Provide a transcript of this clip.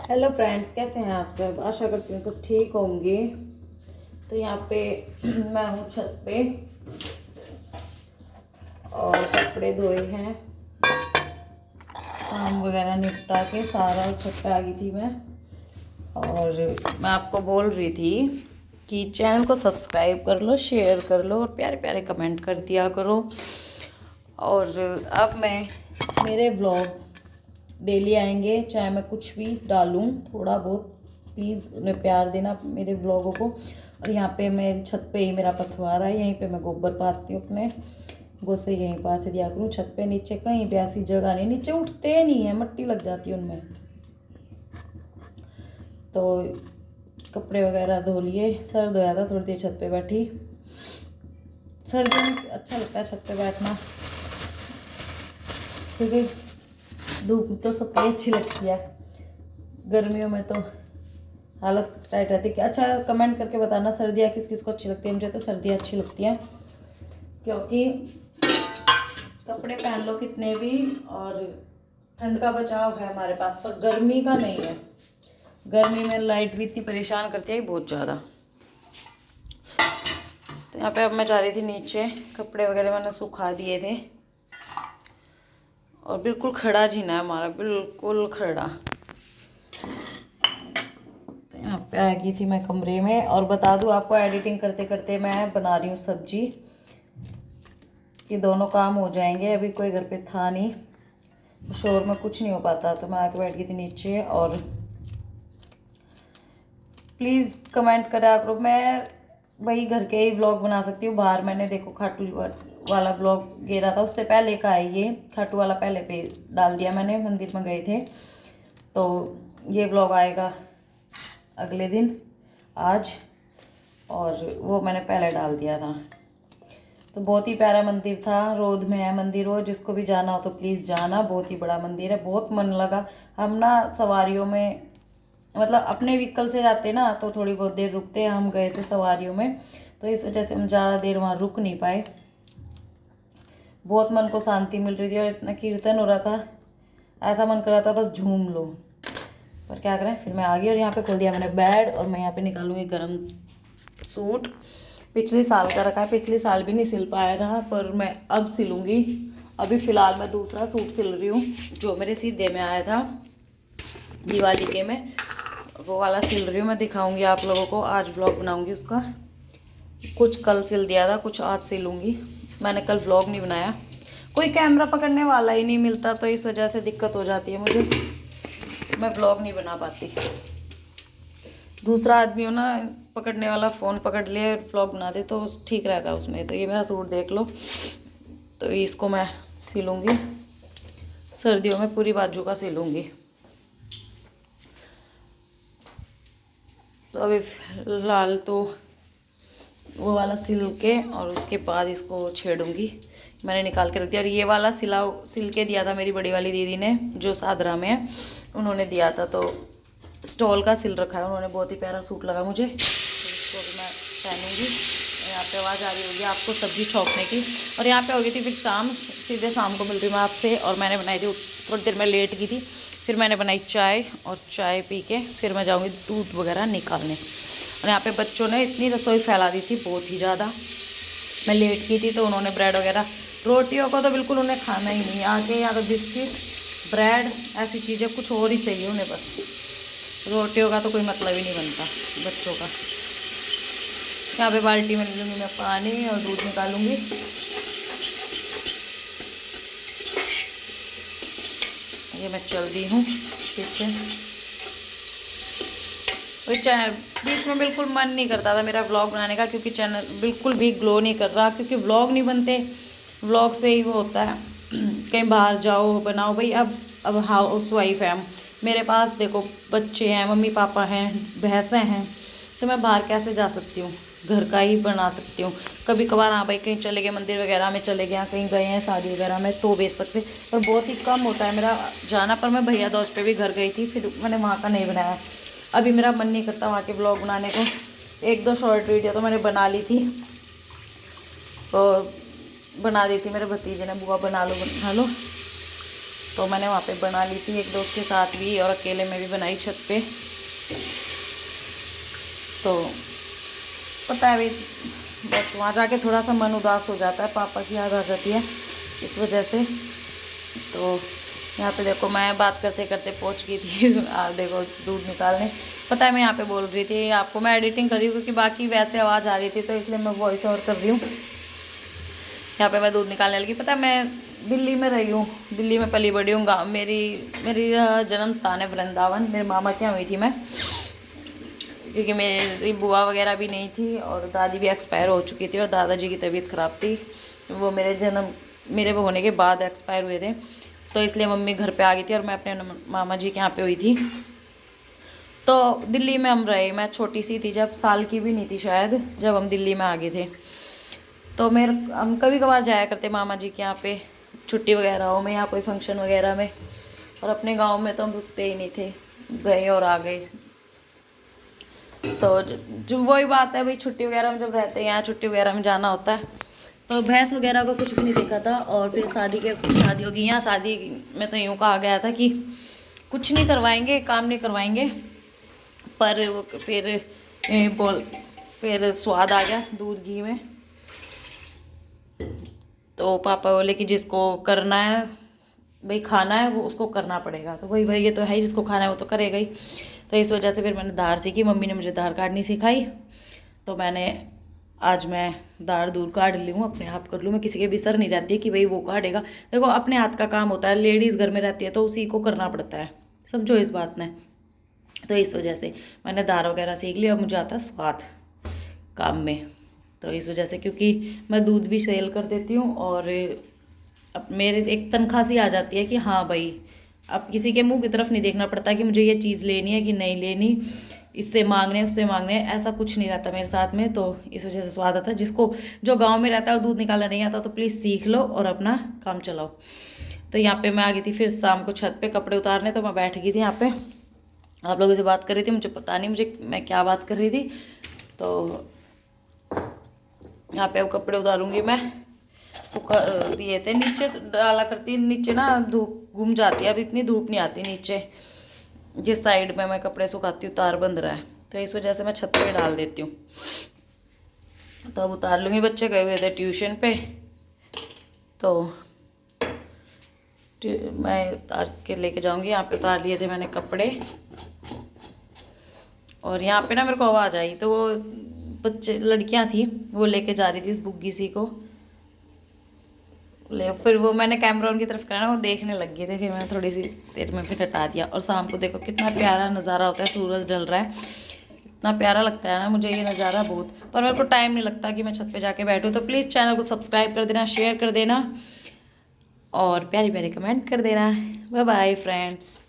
Hello friends, कैसे हैं आप सब। आशा करती हूँ सब ठीक होंगे। तो यहाँ पे मैं हूँ छत पे और कपड़े धोए हैं, काम वगैरह निपटा के सारा छत पे आ गई थी मैं। और मैं आपको बोल रही थी कि चैनल को सब्सक्राइब कर लो, शेयर कर लो और प्यारे प्यारे कमेंट कर दिया करो। और अब मैं मेरे ब्लॉग डेली आएंगे, चाहे मैं कुछ भी डालूं, थोड़ा बहुत प्लीज़ उन्हें प्यार देना मेरे व्लॉगों को। और यहाँ पे मेरी छत पे ही मेरा पथवारा है, यहीं पे मैं गोबर पाती हूँ अपने गोसे, यहीं पाथ दिया करूँ छत पे। नीचे कहीं भी ऐसी जगह नहीं, नीचे उठते नहीं है, मट्टी लग जाती है उनमें। तो कपड़े वगैरह धो लिए, सर धोया था, थोड़ी देर छत पे बैठी। सर्दियों में अच्छा लगता है छत पे बैठना, क्योंकि धूप तो सबको अच्छी लगती है। गर्मियों में तो हालत टाइट रहती है। कि अच्छा, कमेंट करके बताना सर्दियाँ किस किस को अच्छी लगती है। मुझे तो सर्दियाँ अच्छी लगती हैं, क्योंकि कपड़े पहन लो कितने भी और ठंड का बचाव है हमारे पास, पर गर्मी का नहीं है। गर्मी में लाइट भी इतनी परेशान करती है बहुत ज़्यादा। तो यहाँ पे अब मैं जा रही थी नीचे, कपड़े वगैरह मैंने सुखा दिए थे। और बिल्कुल खड़ा जीना है हमारा, बिल्कुल खड़ा। तो यहाँ पे आ गई थी मैं कमरे में। और बता दूँ आपको, एडिटिंग करते करते मैं बना रही हूँ सब्जी, कि दोनों काम हो जाएंगे। अभी कोई घर पे था नहीं, शोर में कुछ नहीं हो पाता, तो मैं आके बैठ गई थी नीचे। और प्लीज़ कमेंट करा करो, मैं वही घर के ही व्लॉग बना सकती हूँ। बाहर मैंने देखो खाटू वाला व्लॉग गेरा था, उससे पहले का है ये। खाटू वाला पहले पे डाल दिया मैंने, मंदिर में गए थे। तो ये व्लॉग आएगा अगले दिन आज, और वो मैंने पहले डाल दिया था। तो बहुत ही प्यारा मंदिर था, रोड में है मंदिर वो। जिसको भी जाना हो तो प्लीज़ जाना, बहुत ही बड़ा मंदिर है, बहुत मन लगा। हम ना सवारियों में, मतलब अपने व्हीकल से जाते ना, तो थोड़ी बहुत देर रुकते। हम गए थे सवारियों में, तो इस वजह से हम ज़्यादा देर वहाँ रुक नहीं पाए। बहुत मन को शांति मिल रही थी, और इतना कीर्तन हो रहा था, ऐसा मन कर रहा था बस झूम लो। पर क्या करें, फिर मैं आ गई। और यहाँ पे खोल दिया मैंने बेड, और मैं यहाँ पे निकालूंगी गर्म सूट। पिछले साल का रखा है, पिछले साल भी नहीं सिल पाया था, पर मैं अब सिलूंगी। अभी फ़िलहाल मैं दूसरा सूट सिल रही हूँ, जो मेरे सीधे में आया था दिवाली के में, वो वाला सिल रही हूँ। मैं दिखाऊंगी आप लोगों को, आज व्लॉग बनाऊंगी उसका। कुछ कल सिल दिया था, कुछ आज सिलूंगी। मैंने कल व्लॉग नहीं बनाया, कोई कैमरा पकड़ने वाला ही नहीं मिलता, तो इस वजह से दिक्कत हो जाती है मुझे, मैं व्लॉग नहीं बना पाती। दूसरा आदमी हो ना पकड़ने वाला, फ़ोन पकड़ लिए व्लॉग बना दे, तो ठीक रहता है उसमें। तो ये मेरा सूट देख लो, तो इसको मैं सिलूँगी, सर्दियों में पूरी बाजू का सिलूँगी। तो अभी फिलहाल तो वो वाला सिल के, और उसके बाद इसको छेड़ूंगी। मैंने निकाल के रख दिया। और ये वाला सिल के दिया था मेरी बड़ी वाली दीदी ने, जो सादरा में है, उन्होंने दिया था। तो स्टॉल का सिल रखा है उन्होंने, बहुत ही प्यारा सूट लगा मुझे, तो इसको भी मैं पहनूंगी। यहाँ पे आवाज़ आ रही होगी आपको सब्जी छौंकने की। और यहाँ पे हो गई थी फिर शाम, सीधे शाम को मिल रही मैं आपसे। और मैंने बनाई थी, थोड़ी देर में लेट गई थी, फिर मैंने बनाई चाय, और चाय पी के फिर मैं जाऊँगी दूध वगैरह निकालने। और यहाँ पे बच्चों ने इतनी रसोई फैला दी थी, बहुत ही ज़्यादा। मैं लेट की थी, तो उन्होंने ब्रेड वगैरह, रोटियों को तो बिल्कुल उन्हें खाना ही नहीं, आके या तो बिस्किट, ब्रेड, ऐसी चीज़ें कुछ और ही चाहिए उन्हें बस। रोटियों का तो कोई मतलब ही नहीं बनता बच्चों का। यहाँ पे बाल्टी में लूँगी मैं पानी, और दूध निकालूंगी। ये मैं चल दी हूँ पीछे। बीच में बिल्कुल मन नहीं करता था मेरा व्लॉग बनाने का, क्योंकि चैनल बिल्कुल भी ग्लो नहीं कर रहा, क्योंकि व्लॉग नहीं बनते। व्लॉग से ही वो होता है, कहीं बाहर जाओ बनाओ भाई। अब हाउस वाइफ है हम, मेरे पास देखो बच्चे हैं, मम्मी पापा हैं, भैंसें हैं, तो मैं बाहर कैसे जा सकती हूँ, घर का ही बना सकती हूँ। कभी कभार हाँ भाई कहीं चले गए, मंदिर वगैरह में चले गए, कहीं गए हैं शादी वगैरह में, तो बेच सकते, पर बहुत ही कम होता है मेरा जाना। पर मैं भैया दोस्त पे भी घर गई थी, फिर मैंने वहाँ का नहीं बनाया। अभी मेरा मन नहीं करता वहाँ के ब्लॉग बनाने को। एक दो शॉर्ट वीडियो तो मैंने बना ली थी, और बना दी थी मेरे भतीजे ने, बुआ बना लो बना लो, तो मैंने वहाँ पे बना ली थी एक दोस्त के साथ भी, और अकेले में भी बनाई छत पे। तो पता है भाई, बस वहाँ जाके थोड़ा सा मन उदास हो जाता है, पापा की याद आ जाती है इस वजह से। तो यहाँ पे देखो मैं बात करते करते पहुँच गई थी देखो दूध निकालने। पता है मैं यहाँ पे बोल रही थी आपको, मैं एडिटिंग कर रही हूँ क्योंकि बाकी वैसे आवाज़ आ रही थी, तो इसलिए मैं वॉइस ओवर कर रही हूँ। यहाँ पे मैं दूध निकालने लगी। पता है मैं दिल्ली में रही हूँ, दिल्ली में पली बड़ी हूँ। गाँव मेरी जन्म स्थान है वृंदावन। मेरे मामा के यहाँ हुई थी मैं, क्योंकि मेरी बुआ वगैरह भी नहीं थी और दादी भी एक्सपायर हो चुकी थी और दादाजी की तबीयत ख़राब थी। वो मेरे होने के बाद एक्सपायर हुए थे, तो इसलिए मम्मी घर पे आ गई थी और मैं अपने मामा जी के यहाँ पे हुई थी। तो दिल्ली में हम रहे। मैं छोटी सी थी, जब साल की भी नहीं थी शायद, जब हम दिल्ली में आ गए थे। तो हम कभी कभार जाया करते मामा जी के यहाँ पे छुट्टी वगैरह हो में या कोई फंक्शन वगैरह में। और अपने गांव में तो हम रुकते ही नहीं थे, गए और आ गए। तो जो वही बात है भाई, छुट्टी वगैरह में जब रहते हैं, यहाँ छुट्टी वगैरह में जाना होता है। तो भैंस वगैरह को कुछ भी नहीं देखा था। और फिर शादी होगी। यहाँ शादी में तो यूँ कहा गया था कि कुछ नहीं करवाएंगे, काम नहीं करवाएंगे, पर वो फिर स्वाद आ गया दूध घी में। तो पापा बोले कि जिसको करना है भाई, खाना है वो उसको करना पड़ेगा। तो वही भाई, ये तो है ही, जिसको खाना है वो तो करेगा ही। तो इस वजह से फिर मैंने धार सीखी। मम्मी ने मुझे धार काटनी सिखाई, तो आज मैं धार दूर काट ली हूँ, अपने आप कर लूँ। मैं किसी के भी सर नहीं रहती कि भाई वो काटेगा। देखो अपने हाथ का काम होता है, लेडीज़ घर में रहती है तो उसी को करना पड़ता है, समझो इस बात में। तो इस वजह से मैंने धार वगैरह सीख ली और मुझे आता है स्वाद काम में। तो इस वजह से, क्योंकि मैं दूध भी सेल कर देती हूँ और अब मेरे एक तनख्वाह सी आ जाती है कि हाँ भाई, अब किसी के मुंह की तरफ नहीं देखना पड़ता कि मुझे ये चीज़ लेनी है कि नहीं लेनी, इससे मांगने उससे मांगने, ऐसा कुछ नहीं रहता मेरे साथ में। तो इस वजह से स्वाद आता है। जो गाँव में रहता है और दूध निकालना नहीं आता तो प्लीज़ सीख लो और अपना काम चलाओ। तो यहाँ पे मैं आ गई थी फिर शाम को छत पे कपड़े उतारने, तो मैं बैठ गई थी यहाँ पे, आप लोगों से बात कर रही थी। मुझे पता नहीं मैं क्या बात कर रही थी। तो यहाँ पे अब कपड़े उतारूंगी मैं। सुखा दिए थे, नीचे डाला करती, नीचे ना धूप घूम जाती है, अब इतनी धूप नहीं आती नीचे। जिस साइड में मैं कपड़े सुखाती हूँ तार बंद रहा है, तो इस वजह से मैं छत पे डाल देती हूँ। तो अब उतार लूँगी। बच्चे गए हुए थे ट्यूशन पे, तो मैं उतार के लेके जाऊँगी। यहाँ पे उतार लिए थे मैंने कपड़े। और यहाँ पे ना मेरे को आवाज़ आई, तो वो लड़कियाँ थी, वो लेके जा रही थी इस बुग्गी सी को फिर वो मैंने कैमरा उनकी तरफ करा ना, वो देखने लग गए थे। फिर मैंने थोड़ी सी देर में फिर हटा दिया। और शाम को देखो कितना प्यारा नज़ारा होता है, सूरज ढल रहा है, इतना प्यारा लगता है ना मुझे ये नज़ारा बहुत। पर मेरे को टाइम नहीं लगता कि मैं छत पे जाके बैठूँ। तो प्लीज़ चैनल को सब्सक्राइब कर देना, शेयर कर देना और प्यारी प्यारी कमेंट कर देना। Bye bye friends.